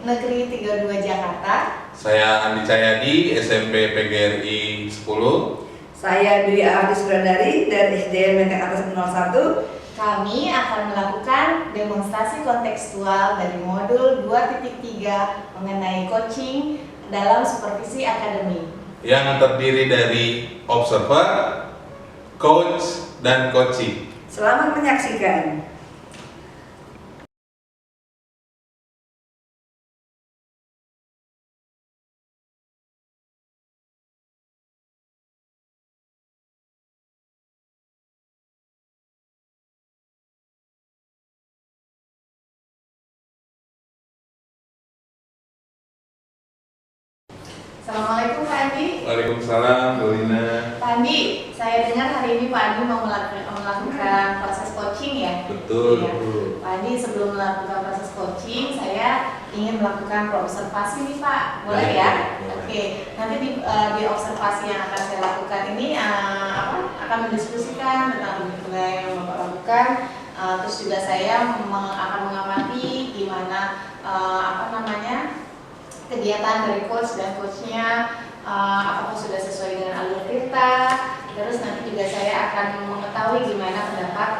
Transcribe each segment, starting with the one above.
Negeri 32 Jakarta. Saya Andi Cahyadi, SMP PGRI 10. Saya Dwi Artis Subrandari dari SDN Menteng Atas 01. Kami akan melakukan demonstrasi kontekstual dari modul 2.3 mengenai coaching dalam supervisi akademik. Yang terdiri dari observer, coach, dan coaching. Selamat menyaksikan. Assalamualaikum Pak Andi. Waalaikumsalam, Bu Lina. Pak Andi, saya dengar hari ini Pak Andi mau melakukan proses coaching ya? Betul. Iya. Pak Andi, sebelum melakukan proses coaching, saya ingin melakukan observasi nih Pak. Boleh ya? Boleh. Oke. Nanti di observasi yang akan saya lakukan ini akan mendiskusikan tentang nilai yang Bapak lakukan. Terus juga saya akan mengamati gimana kegiatan dari coach dan coachnya, apakah sudah sesuai dengan alur cerita. Terus nanti juga saya akan mengetahui gimana pendapat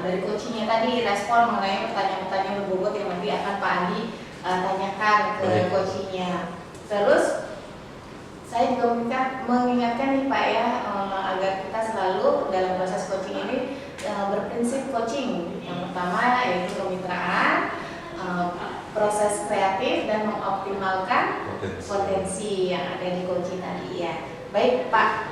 dari coachnya tadi, respon mengenai pertanyaan-pertanyaan berbobot yang nanti akan Pak Andi tanyakan ke coachnya. Terus saya juga mengingatkan nih Pak ya, agar kita selalu dalam proses coaching ini berprinsip coaching. Yang pertama yaitu kemitraan, proses kreatif, dan mengoptimalkan potensi yang ada di coaching tadi ya. Baik Pak,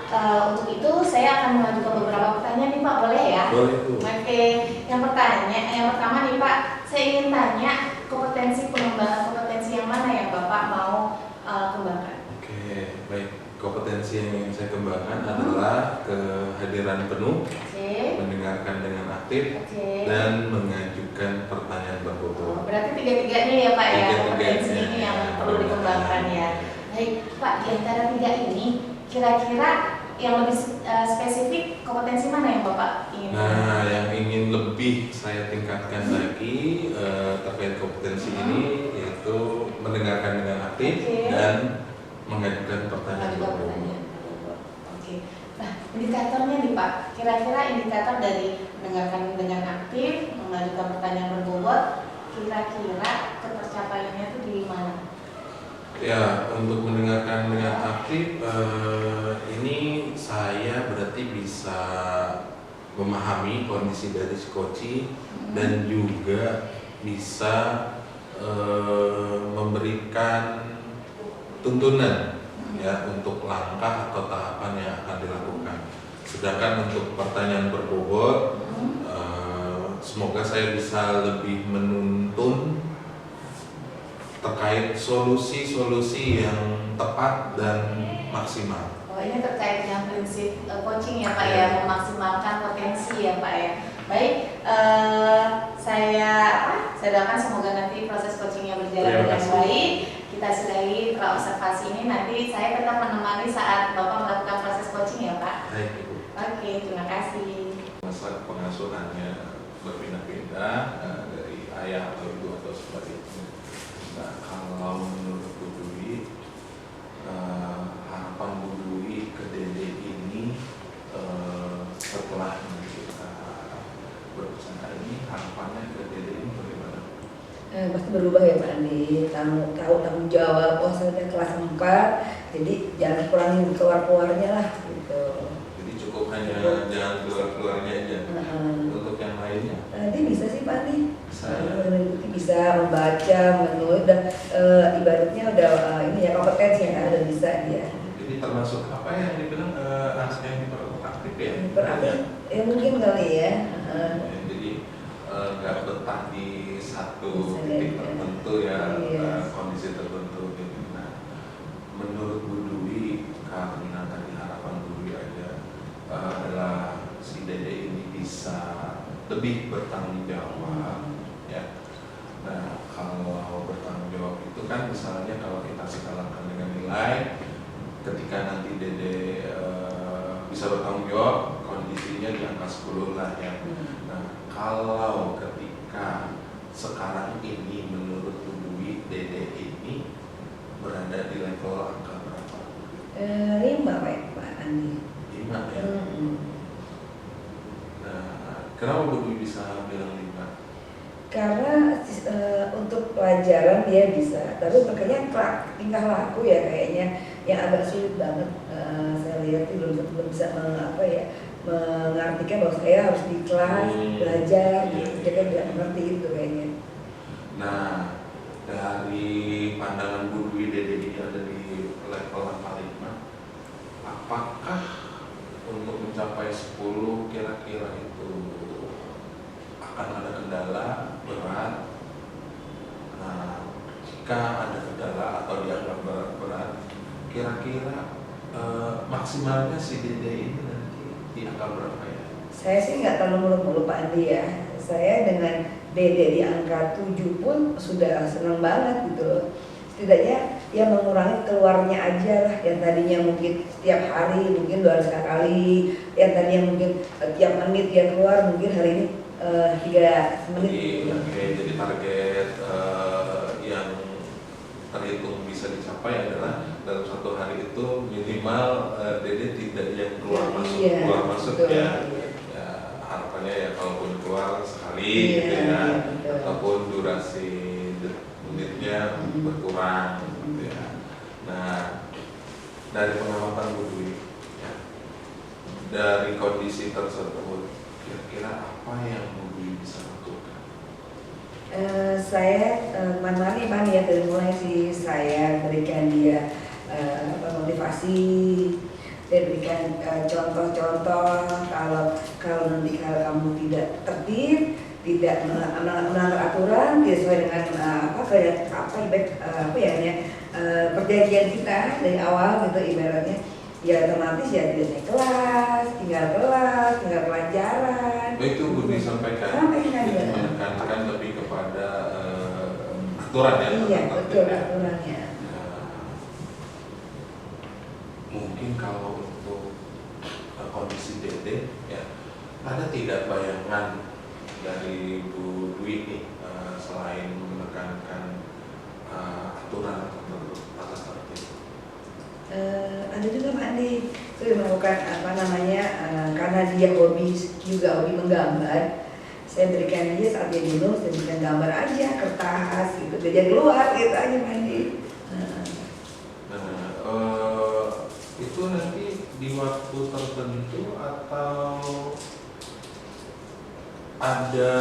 untuk itu saya akan mengajukan beberapa pertanyaan nih Pak, boleh ya? Boleh Bu. Oke, yang pertama nih Pak, saya ingin tanya pengembangan kompetensi yang mana yang Bapak mau kembangkan? Oke, baik. Kompetensi yang ingin saya kembangkan adalah kehadiran penuh, mendengarkan dengan aktif, dan mengajukan pertanyaan berbobot. Berarti tiga-tiganya ya Pak ya, kompetensi Tiga-tiganya ini yang perlu dikembangkan ya. Baik Pak, di antara tiga ini kira-kira yang lebih spesifik kompetensi mana yang Bapak ingin? Nah, yang ingin lebih saya tingkatkan lagi terkait kompetensi ini yaitu mendengarkan dengan aktif dan mengajukan pertanyaan berbobot. Oke. Nah, indikatornya nih Pak, kira-kira indikator dari mendengarkan dengan aktif, mengajukan pertanyaan berbobot, kira-kira ketercapaiannya itu di mana? Ya, untuk mendengarkan dengan aktif ini saya berarti bisa memahami kondisi dari si coach dan juga bisa memberikan tuntunan ya untuk langkah atau tahapan yang akan dilakukan. Sedangkan untuk pertanyaan berbobot, semoga saya bisa lebih menuntun terkait solusi-solusi yang tepat dan maksimal. Oh, ini terkait dengan prinsip coaching ya Pak ya, memaksimalkan potensi ya Pak ya. Baik, saya doakan semoga nanti proses coachingnya berjalan dengan baik. Kita sudahi praobservasi ini, nanti saya tetap menemani saat Bapak melakukan proses coaching ya Pak. Baik Ibu. Oke, terima kasih. Masa pengasuhannya berpindah-pindah dari ayah atau ibu atau sebagainya. Nah, kalau menurut Bu Dwi, harapan Bu Dwi ke Dede ini setelah kita berpersangka ini, harapannya ke Dede ini bagaimana? Pasti berubah ya Pak Andi, tahu tanggung jawab, saya kelas 4, jadi jangan kurangin keluarnya lah gitu. Jadi cukup hanya jangan keluarnya aja. Untuk yang lainnya? Dia bisa sih Pak Andi, Bisa. bisa membaca, menulis, dan ibaratnya udah ini ya kompetensi yang udah bisa dia. Jadi termasuk apa yang dibilang anak yang hiperaktif ya? Hiperaktif, ya mungkin kali ya. Jadi nggak betah di satu titik tertentu ya, kondisi tertentu. Nah, menurut Bu Dwi, karena tadi harapan Bu Dwi aja adalah si Dede ini bisa lebih bertanggung jawab, ya. Nah, kalau bertanggung jawab itu kan misalnya kalau kita skalakan dengan nilai, ketika nanti Dede bisa bertanggung jawab, kondisinya di angka 10 lah ya. Nah, kalau ketika sekarang ini menurut Bu Dwi, Dede 5 Pak Andi. 5 ya. Nah, kenapa Bu Dwi bisa bilang 5? Karena untuk pelajaran dia bisa, tapi makanya tingkah laku ya kayaknya yang agak sulit banget. Saya lihat belum bisa mengartikan bahwa saya harus di kelas belajar, dia kan tidak mengerti itu kayaknya. Nah, dari pandangan Bu Dwi, Dede ini ada di level angka 5. Apakah untuk mencapai 10 kira-kira itu akan ada kendala berat? Nah, jika ada kendala atau dianggap berat, kira-kira maksimalnya si Dede ini nanti di angka berapa ya? Saya sih nggak terlalu muluk-muluk Pak Andi ya. Saya dengan Dede di angka 7 pun sudah senang banget gitu loh. Setidaknya ya mengurangi keluarnya aja lah, yang tadinya mungkin setiap hari mungkin 2 kali, yang tadinya mungkin tiap menit dia keluar, mungkin hari ini 3 menit. Jadi target yang terhitung bisa dicapai adalah dalam 1 hari itu minimal Dede tidak yang keluar masuk betul. Ya. Harapannya ya kalaupun keluar sekali gitu ya, ataupun durasi menitnya berkurang gitu ya. Nah, dari pengamatan Bu Dwi ya, dari kondisi tersebut kira-kira apa yang Bu Dwi bisa lakukan? Saya kemarin Pak ya, dari mulai saya berikan dia motivasi, saya berikan contoh-contoh kalau nanti kamu tidak tertib, tidak melanggar aturan, tidak sesuai dengan perjanjian kita dari awal gitu ibaratnya, ya otomatis ya tidak naik kelas, tinggal pelajaran. Itu Bu Dwi sampaikan, menekankan lebih kepada aturan ya. Iya betul aturannya. Mungkin kalau untuk kondisi Dede ya, ada tidak bayangan dari Bu Dwi nih selain menekankan aturan atau tata tertib? Ada juga Pak Andi, saya melakukan karena dia hobi menggambar. Saya berikan dia saat dia jenuh, saya berikan gambar aja kertas gitu, dia keluar gitu aja Pak Andi. Itu nanti di waktu tertentu atau ada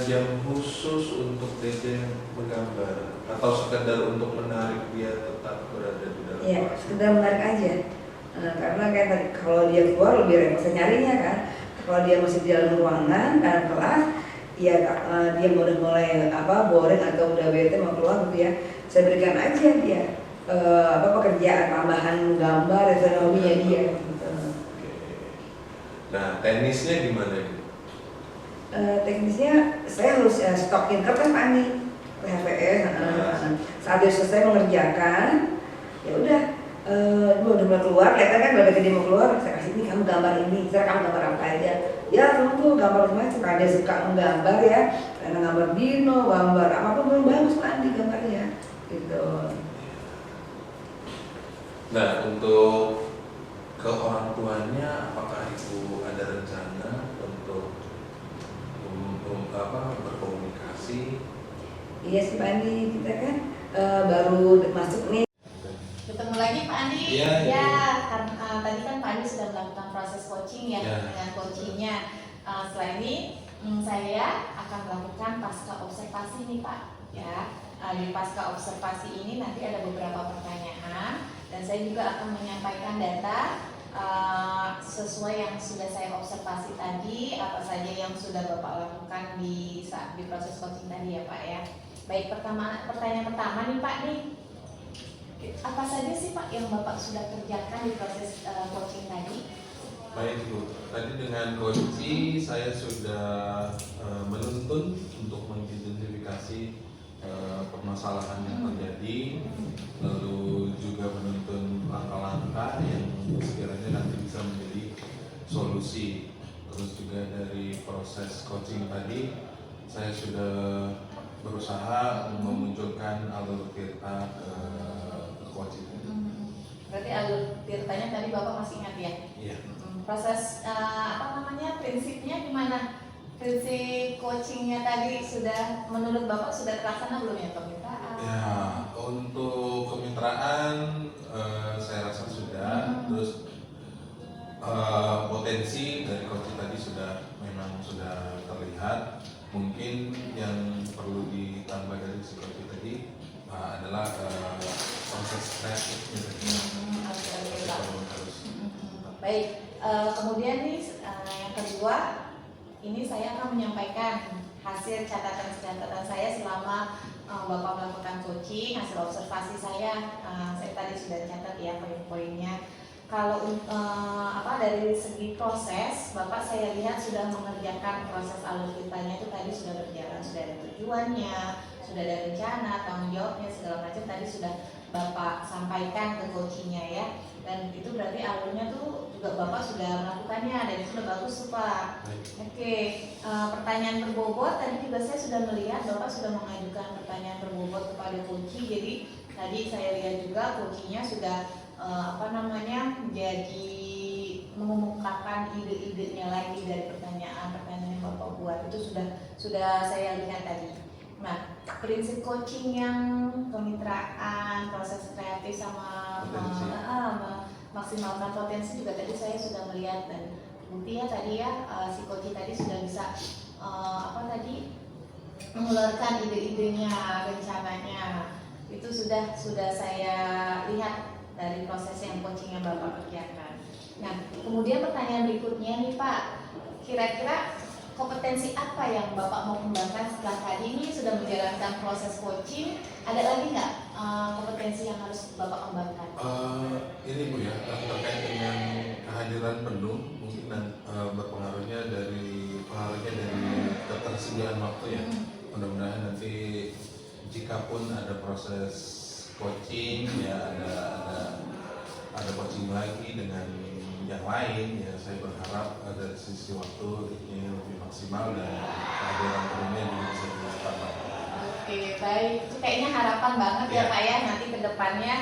jam khusus untuk Dede menggambar atau sekedar untuk menarik dia tetap berada di dalam Ya, kelas? sekedar menarik aja. Karena kayak tadi kalau dia keluar lebih repot saya nyarinya kan. Kalau dia masih di dalam ruangan dalam kelas, ya dia udah mulai boring atau udah bete mau keluar gitu ya. Saya berikan aja dia pekerjaan tambahan gambar dan hobinya dia. Gitu. Oke. Nah, teknisnya gimana ini? Teknisnya saya harus stokin kertas Pak Andi, HVS. Saat dia selesai mengerjakan, ya udah udah mulai keluar, kelihatan kan udah dia mau keluar, saya kasih ini kamu gambar ini, saya kamu gambar apa aja. Ya kamu tuh gambar macam, karena dia suka menggambar ya, karena gambar dino, gambar apapun belum bagus Pak Andi gambarnya, gitu. Nah, untuk ke orang tuanya, apakah Ibu ada rencana untuk berkomunikasi? Iya sih Pak Andi, kita kan baru masuk nih. Ketemu lagi Pak Andi. Iya. Ya, karena tadi kan Pak Andi sudah melakukan proses coaching ya, dengan coachingnya. Setelah ini saya akan melakukan pasca observasi nih Pak. Ya, di pasca observasi ini nanti ada beberapa pertanyaan dan saya juga akan menyampaikan data sesuai yang sudah saya observasi tadi, apa saja yang sudah Bapak lakukan di proses coaching tadi ya Pak ya. Baik, pertanyaan pertama nih Pak nih, apa saja sih Pak yang Bapak sudah kerjakan di proses coaching tadi? Baik Bu, tadi dengan coaching saya sudah menuntun untuk mengidentifikasi permasalahan yang terjadi, lalu juga menuntun langkah-langkah yang sekiranya nanti bisa menjadi solusi. Terus juga dari proses coaching tadi saya sudah berusaha memunculkan alur tirta ke coaching. Berarti alur tirtanya tadi Bapak masih ingat ya? Iya. Proses prinsipnya gimana? Prinsip coachingnya tadi sudah menurut Bapak sudah terlaksana belum ya kemitraan? Ya, untuk kemitraan saya rasa sudah. Terus potensi dari coaching tadi memang sudah terlihat. Mungkin yang perlu ditambah dari si coaching tadi adalah proses kreatifnya tadi. Baik, kemudian nih yang kedua, ini saya akan menyampaikan hasil catatan saya selama Bapak melakukan coaching, hasil observasi saya tadi sudah catat ya poin-poinnya. Kalau dari segi proses, Bapak saya lihat sudah mengerjakan proses alur tirtanya itu tadi sudah berjalan, sudah ada tujuannya, sudah ada rencana, tanggung jawabnya segala macam tadi sudah Bapak sampaikan ke coachingnya ya. Dan itu berarti alurnya tuh juga Bapak sudah melakukannya dan itu sudah bagus tuh Pak. Oke, pertanyaan berbobot tadi juga saya sudah melihat Bapak sudah mengajukan pertanyaan berbobot kepada coaching. Jadi tadi saya lihat juga coachingnya sudah jadi mengumumkakan ide-idenya lagi dari pertanyaan-pertanyaan yang Bapak buat itu sudah saya lihat tadi. Nah, prinsip coaching yang kemitraan, proses kreatif sama maksimalkan potensi juga tadi saya sudah melihat dan buktinya tadi ya si coaching tadi sudah bisa mengeluarkan ide-idenya, rencananya itu sudah saya lihat dari proses yang coaching yang Bapak kerjakan. Nah, kemudian pertanyaan berikutnya nih Pak, kira-kira kompetensi apa yang Bapak mau kembangkan setelah tadi ini sudah menjalankan proses coaching? Ada lagi nggak kompetensi yang harus Bapak kembangkan? Ini Bu ya, terkait dengan kehadiran penuh mungkin berpengaruhnya dari ketersediaan waktu ya. Mudah-mudahan nanti jikapun ada proses coaching ya ada coaching lagi dengan yang lain ya, saya berharap dari sisi waktu ini lebih maksimal dan kehadiran penuhnya juga bisa ditambah. Oke, baik. Itu kayaknya harapan banget ya Pak ya, nanti ke depannya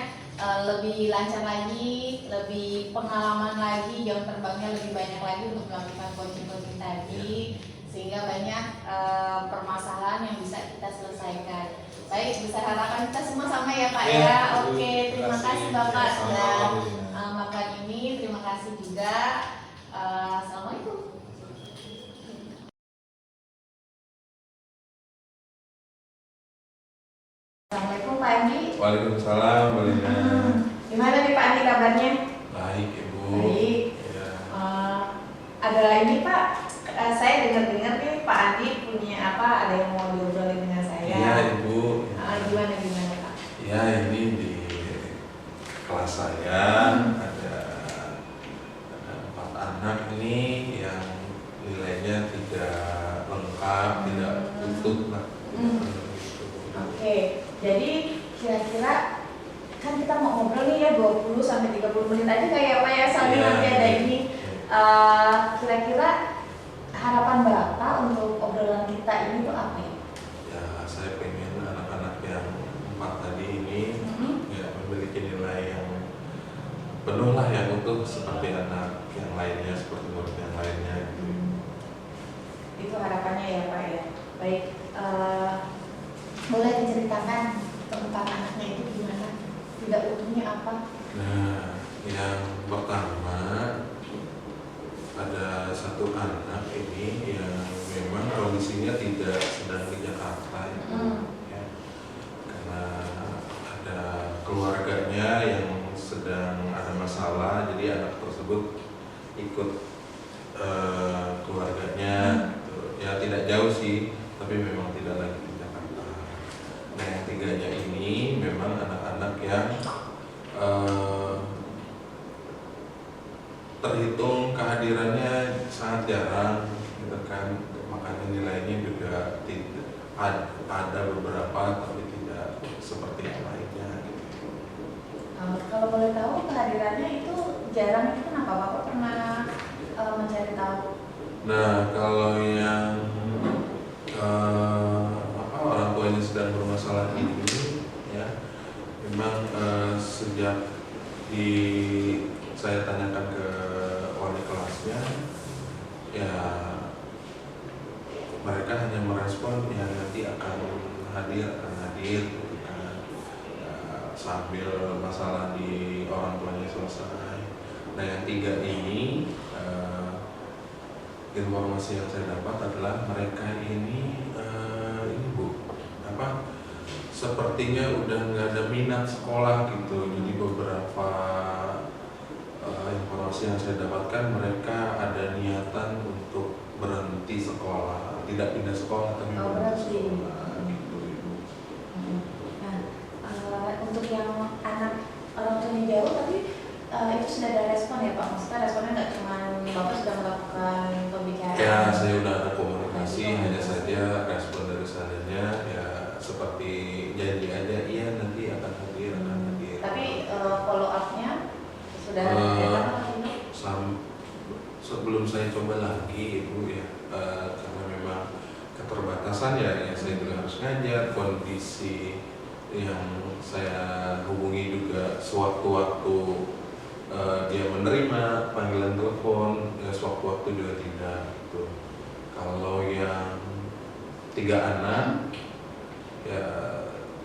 lebih lancar lagi, lebih pengalaman lagi, jam terbangnya lebih banyak lagi untuk melakukan coaching tadi, sehingga banyak permasalahan yang bisa kita selesaikan. Baik, besar harapan kita semua sama ya Pak ya. Oke, terima kasih Bapak sudah makan ini, terima kasih juga. Assalamualaikum. Assalamualaikum Pak Andi. Waalaikumsalam, Mbak Lina. Gimana nih Pak Andi kabarnya? Baik Ibu. Baik. Ya. Ada ini Pak, saya dengar-dengar nih Pak Andi punya ada yang mau diobrolin dengan saya. Iya Ibu. Gimana Pak? Ya, ini di kelas saya ada 4 anak ini yang nilainya tidak lengkap, tidak utuh lah. Oke, jadi kira-kira kan kita mau ngobrol nih ya 20 sampai 30 menit aja kayak Pak ya sambil nanti ada ini. Kira-kira harapan Bapak untuk obrolan kita ini tuh apa ya? Ya, saya pengen anak-anak yang 4 tadi ini ya memiliki nilai yang penuh lah yang utuh seperti anak yang lainnya, seperti murid yang lainnya. Itu harapannya ya Pak ya. Baik, boleh diceritakan keempat anaknya itu gimana? Tidak utuhnya apa? Nah, yang pertama ada satu anak ini yang memang kondisinya tidak sedang di Jakarta ya, karena ada keluarganya yang sedang ada masalah, jadi anak tersebut ikut keluarganya ya, tidak jauh sih, tapi memang tidak lagi di Jakarta. Nah, yang tiganya ini memang anak-anak yang terhitung kehadirannya sangat jarang, gitu kan, makanya nilainya juga tidak ada beberapa tapi tidak seperti yang lainnya. Gitu. Kalau boleh tahu kehadirannya itu jarang, itu kenapa Bapak pernah mencari tahu? Nah, kalau yang orang tuanya sedang bermasalah ini ya, memang sejak di saya tanyakan ke wali kelasnya, ya mereka hanya merespon ya nanti akan hadir gitu kan. Sambil masalah di orang tuanya selesai. Nah yang 3 ini informasi yang saya dapat adalah mereka ini Bu, sepertinya udah nggak ada minat sekolah gitu. Jadi beberapa informasi yang saya dapatkan, mereka ada niatan untuk berhenti sekolah, tidak pindah sekolah tapi berhenti sekolah gitu Ibu. Nah, untuk yang anak orang tuanya jauh tadi itu sudah ada respon ya Pak? Maksudnya responnya nggak cuma Bapak sudah melakukan pembicaraan? Ya, saya udah ada komunikasi, hanya saja respon dari sayanya ya seperti janji aja, iya nanti akan hadir. Tapi follow up-nya sudah ada sebelum saya coba lagi Ibu ya, karena memang keterbatasan ya saya juga harus ngajar, kondisi yang saya hubungi juga sewaktu-waktu dia menerima panggilan telepon, ya sewaktu-waktu juga tidak gitu. Kalau yang 3 anak ya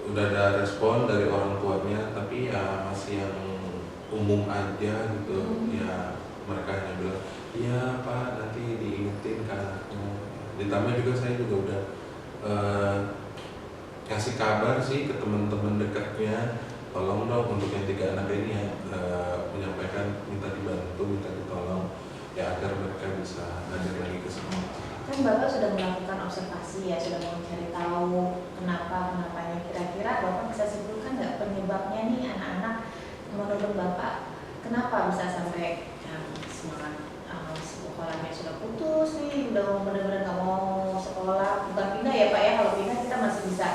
udah ada respon dari orang tuanya, tapi ya masih yang umum aja gitu. Ya mereka hanya bilang iya Pak nanti diingetin ke anaknya. Ditambah juga saya juga udah kasih kabar sih ke teman-teman dekatnya, tolong dong untuk yang 3 anak ini ya menyampaikan minta dibantu, minta ditolong ya agar mereka bisa hadir lagi ke sekolah. Kan Bapak sudah melakukan observasi ya, sudah mencari tahu kenapanya, kira-kira Bapak bisa simpulkan nggak penyebabnya nih anak-anak menurut Bapak kenapa bisa sampai semangat sekolahnya sudah putus nih, udah benar-benar nggak mau sekolah, bukan pindah ya Pak ya, kalau pindah kita masih bisa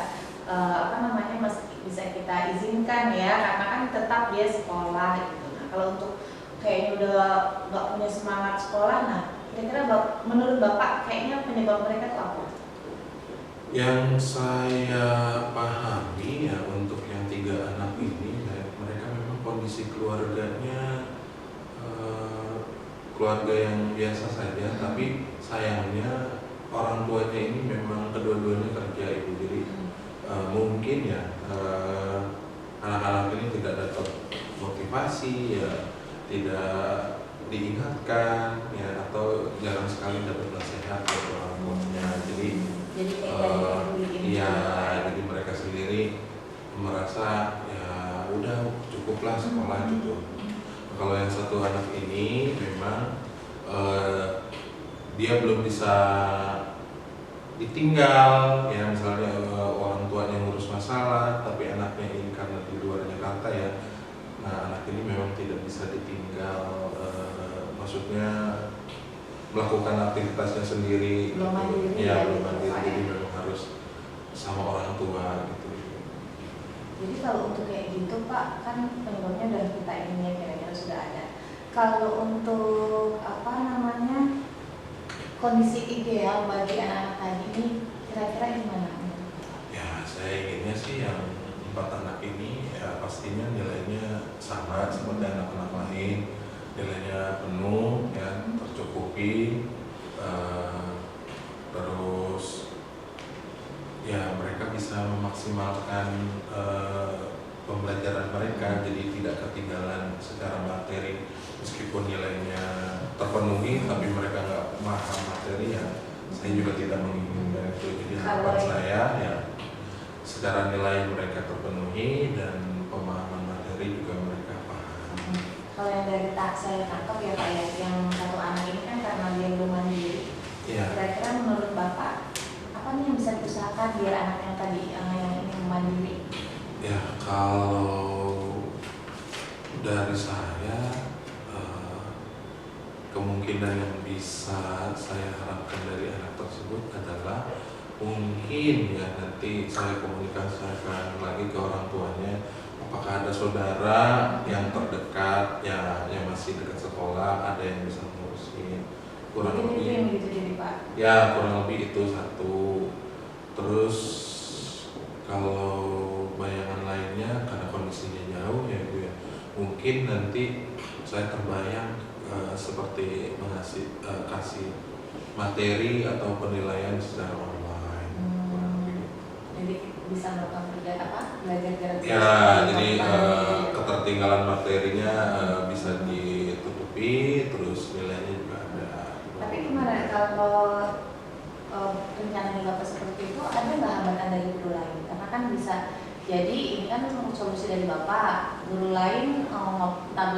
masih bisa kita izinkan ya, karena kan tetap dia sekolah gitu. Nah kalau untuk kayaknya udah nggak punya semangat sekolah, nah kira-kira menurut Bapak kayaknya penyebab mereka itu apa? Yang saya pahami ya untuk yang 3 anak ini ya, mereka memang kondisi keluarganya keluarga yang biasa saja, tapi sayangnya orang tuanya ini memang kedua-duanya kerja Ibu, jadi mungkin ya anak-anak ini tidak dapat motivasi ya, tidak diingatkan ya, atau jarang sekali dapat nasihat dari orang tuanya. Jadi jadi mereka sendiri merasa ya udah cukuplah sekolah gitu. Kalau yang 1 anak ini memang dia belum bisa ditinggal ya, misalnya orang tuanya ngurus masalah tapi anaknya ini karena di luar Jakarta ya, nah anak ini memang tidak bisa ditinggal, maksudnya melakukan aktivitasnya sendiri belum mandiri ya, belum mandiri, jadi memang harus sama orang tua gitu. Jadi kalau untuk kayak gitu Pak, kan penyebabnya udah kita ini kira-kira sudah ada. Kalau untuk kondisi ideal bagi anak-anak tadi ini kira-kira gimana? Ya saya inginnya sih yang 4 anak ini ya pastinya nilainya sama seperti anak-anak lain, nilainya penuh ya, tercukupi, terus ya mereka bisa memaksimalkan pembelajaran mereka, jadi tidak ketinggalan secara materi. Meskipun nilainya terpenuhi tapi mereka nggak paham materi ya, saya juga tidak menginginkan itu. Jadi harapan saya ya secara nilai mereka terpenuhi dan pemahaman materi juga mereka paham. Kalau yang dari saya tangkap ya Pak ya, yang 1 anak ini kan karena dia belum mandiri. Kira-kira menurut Bapak apa nih yang bisa diusahakan biar anak yang tadi yang ini mandiri? Ya kalau dari saya kemungkinan yang bisa saya harapkan dari anak tersebut adalah mungkin ya nanti saya komunikasikan lagi ke orang tuanya, apakah ada saudara yang terdekat ya yang masih dekat sekolah, ada yang bisa ngurusin, kurang lebih gitu jadi Pak. Ya kurang lebih itu 1. Terus kalau bayangan lainnya karena kondisinya jauh ya Bu ya, mungkin mungkin nanti saya terbayang seperti kasih materi atau penilaian secara online. Jadi bisa melakukan belajar jarak jauh. Ya, jadi ketertinggalan materinya bisa ditutupi, terus nilainya juga ada. Tapi gimana kalau rencananya Bapak seperti itu, ada nggak hambatan dari guru lain? Karena kan bisa jadi ini kan solusi dari Bapak, guru lain mata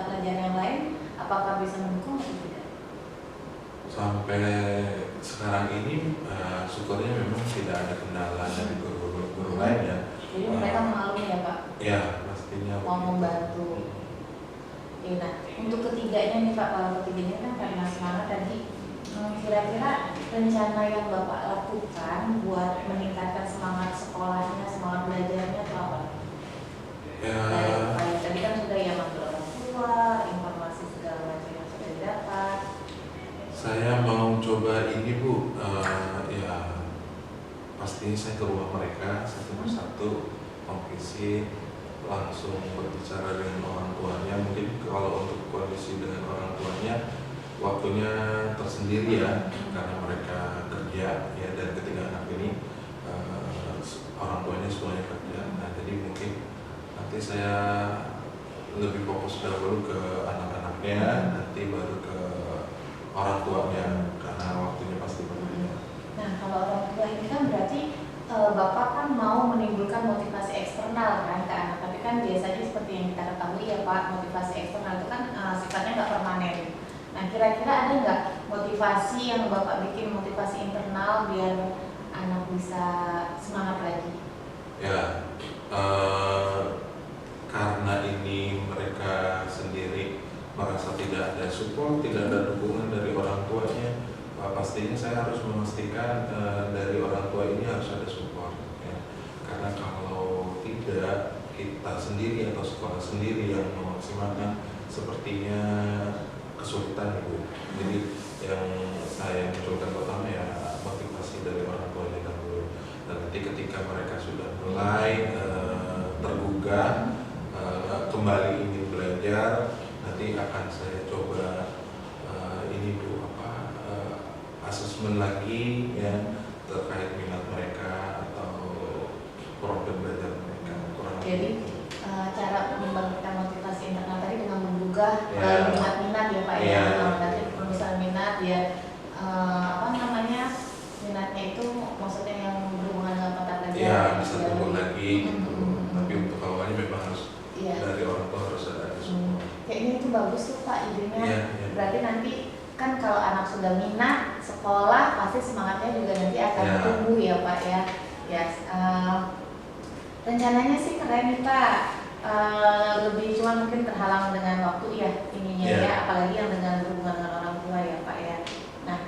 pelajaran yang lain apakah bisa mendukung atau tidak? Sampai sekarang ini syukurnya memang tidak ada kendala dari guru lain ya. Jadi mereka memaklumi ya Pak? Ya, pastinya. Mau membantu. Ya, nah, untuk ketiganya nih Pak, kalau ketiganya kan karena semangat tadi, kira-kira rencana yang Bapak lakukan buat meningkatkan semangat sekolahnya, semangat belajarnya itu apa? Ya. Tadi kan sudah ya manggil orang tua, informasi segala macam yang sudah didapat. Saya mau coba ini Bu, ya pastinya saya ke rumah mereka satu persatu, visit, langsung berbicara dengan orang tuanya. Mungkin kalau untuk kondisi dengan orang tuanya waktunya tersendiri ya, karena mereka kerja ya, dan ketiga anak ini orang tuanya semuanya kerja. Nah jadi mungkin nanti saya lebih fokus dahulu ke anak-anaknya, nanti baru ke orang tuanya karena waktunya pasti berbeda. Nah kalau orang tua ini kan berarti Bapak kan mau menimbulkan motivasi eksternal kan ke anak, tapi kan biasanya seperti yang kita ketahui ya Pak, motivasi eksternal itu kan sifatnya nggak permanen. Nah kira-kira ada nggak motivasi yang Bapak bikin, motivasi internal biar anak bisa semangat lagi? Ya, karena ini mereka sendiri merasa tidak ada support, tidak ada dukungan dari orang tuanya, pastinya saya harus memastikan dari orang tua ini harus ada support ya. Karena kalau tidak, kita sendiri atau sekolah sendiri yang memaksimalkan sepertinya kesulitan Ibu. Jadi yang saya munculkan pertama ya motivasi dari orang tuanya dahulu. Dan nanti ketika mereka sudah mulai tergugah kembali ingin belajar, nanti akan saya coba ini Bu, asesmen lagi ya terkait minat mereka atau problem belajar mereka. Jadi cara membangkitkan motivasi internal tadi dengan menggugah Ya. minat-minat ya Pak ya. Ya. Nanti kalau misalnya minat ya minatnya itu maksudnya yang berhubungan dengan mata pelajaran. Ya bisa tumbuh lagi gitu. Hmm. Tapi untuk awalnya memang harus dari orang tua harus ada support. Kayaknya itu bagus tuh Pak idenya. Ya. Berarti nanti kan kalau anak sudah minat sekolah pasti semangatnya juga nanti akan tumbuh ya Pak ya. Ya, rencananya sih keren nih Pak. Lebih cuma mungkin terhalang dengan waktu ya ininya ya, apalagi yang dengan berhubungan dengan orang tua ya Pak ya. Nah,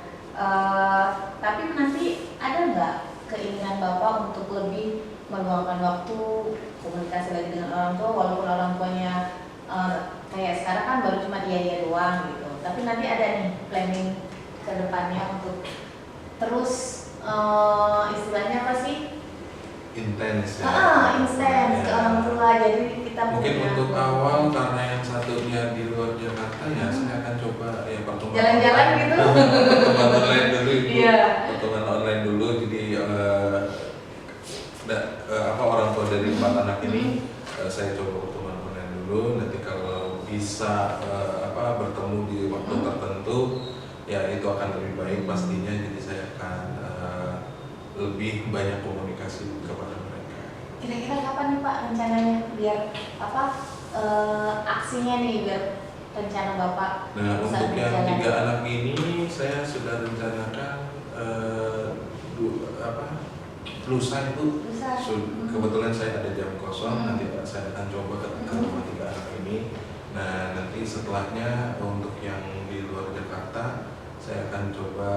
tapi nanti ada nggak keinginan Bapak untuk lebih meluangkan waktu komunikasi lagi dengan orang tua, walaupun orang tuanya kayak sekarang kan baru cuma iya doang gitu. Tapi nanti ada nih planning ke depannya untuk terus istilahnya apa sih? Intens ya. Intens ke orang tua. Jadi kita mungkin punya untuk awal karena yang satunya di luar Jakarta ya saya akan coba ya pertemuan jalan-jalan gitu. Pertemuan online dulu Ibu. Iya. Pertemuan online dulu, jadi orang tua dari 4 anak ini saya coba pertemuan online dulu. Nanti kalau bisa bertemu di waktu tertentu ya itu akan lebih baik pastinya. Jadi saya akan lebih banyak komunikasi kepada mereka. Kira-kira kapan nih Pak rencananya biar aksinya nih biar rencana Bapak? Nah untuk yang 3 anak ini saya sudah rencanakan lusa itu. Kebetulan saya ada jam kosong, nanti saya akan coba ke rumah 3 anak ini. Nah nanti setelahnya untuk yang di luar Jakarta saya akan coba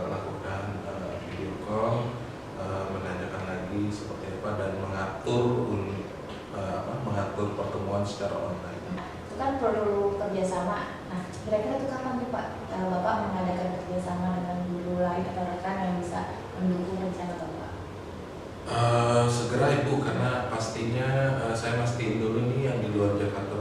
lakukan video call, menanyakan lagi seperti apa dan mengatur pertemuan secara online. Itu kan perlu kerjasama. Nah kira-kira itu kapan nih Pak Bapak mengadakan kerjasama dengan guru lain atau rekan yang bisa mendukung rencana Bapak? Segera Ibu, karena pastinya saya mastiin dulu nih yang di luar Jakarta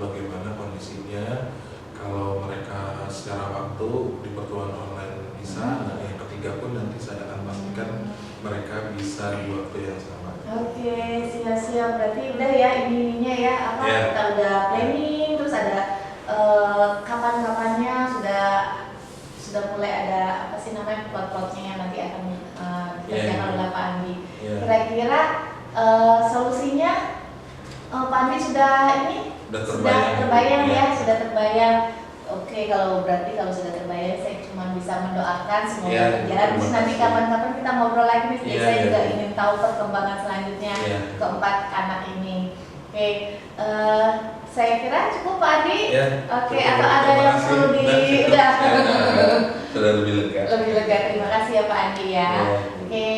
satu di pertemuan online bisa, dan yang ketiga pun nanti saya akan pastikan mereka bisa di waktu yang sama. Oke, siap-siap. Berarti udah ya ininya ya, apa Yeah. kita udah planning, terus ada kapan-kapannya sudah mulai ada apa sih namanya plot-plotnya yang nanti akan dikerjakan oleh Pak Andi. Yeah. Kira-kira solusinya Pak Andi sudah terbayang ya, sudah terbayang. Oke, kalau sudah terbayang, saya cuma bisa mendoakan semoga terjadi. Terus nanti kapan-kapan kita ngobrol lagi nih. Saya juga ingin tahu perkembangan selanjutnya keempat anak ini. Oke, saya kira cukup Pak Andi. Oke, atau ada yang perlu sudah lebih lega. Lebih lega. Terima kasih ya Pak Andi ya. Oke.